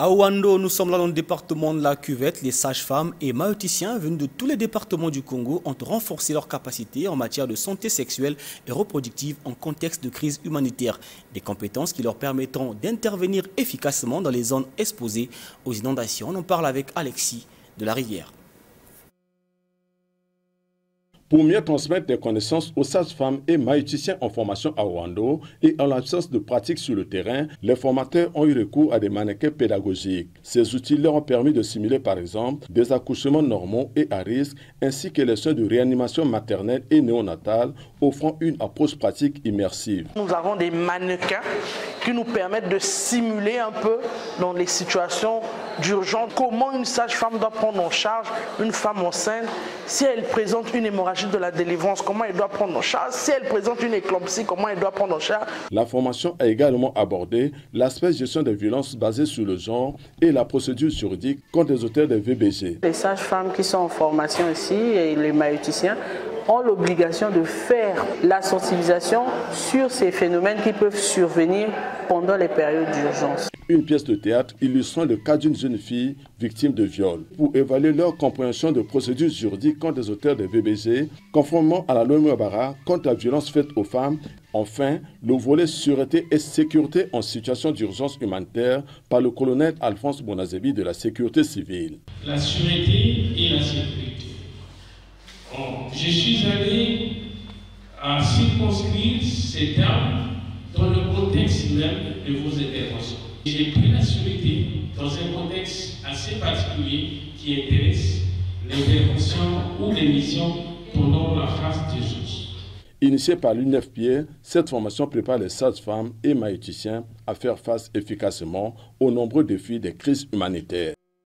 À Ouando, nous sommes là dans le département de la Cuvette. Les sages-femmes et maïoticiens venus de tous les départements du Congo ont renforcé leurs capacités en matière de santé sexuelle et reproductive en contexte de crise humanitaire. Des compétences qui leur permettront d'intervenir efficacement dans les zones exposées aux inondations. On en parle avec Alexis de la Rivière. Pour mieux transmettre des connaissances aux sages-femmes et maïoticiens en formation à Ouando et en l'absence de pratique sur le terrain, les formateurs ont eu recours à des mannequins pédagogiques. Ces outils leur ont permis de simuler par exemple des accouchements normaux et à risque, ainsi que les soins de réanimation maternelle et néonatale, offrant une approche pratique immersive. Nous avons des mannequins qui nous permettent de simuler un peu dans les situations d'urgence comment une sage-femme doit prendre en charge une femme enceinte si elle présente une hémorragie de la délivrance, comment elle doit prendre en charge, si elle présente une éclampsie, comment elle doit prendre en charge. La formation a également abordé l'aspect gestion des violences basées sur le genre et la procédure juridique contre les auteurs des VBG. Les sages-femmes qui sont en formation ici et les maïoticiens ont l'obligation de faire la sensibilisation sur ces phénomènes qui peuvent survenir pendant les périodes d'urgence. Une pièce de théâtre illustrant le cas d'une jeune fille victime de viol pour évaluer leur compréhension de procédures juridiques contre les auteurs des VBG, conformément à la loi Mouabara contre la violence faite aux femmes. Enfin, le volet sûreté et sécurité en situation d'urgence humanitaire par le colonel Alphonse Bonazebi de la sécurité civile. La sûreté et la sécurité. Je suis allé à circonscrire ces termes dans le contexte même de vos interventions. J'ai pris la sûreté dans un contexte assez particulier qui intéresse l'intervention ou les missions pendant la phase d'urgence. Initiée par l'UNFPA, cette formation prépare les sages-femmes et maïoticiens à faire face efficacement aux nombreux défis des crises humanitaires.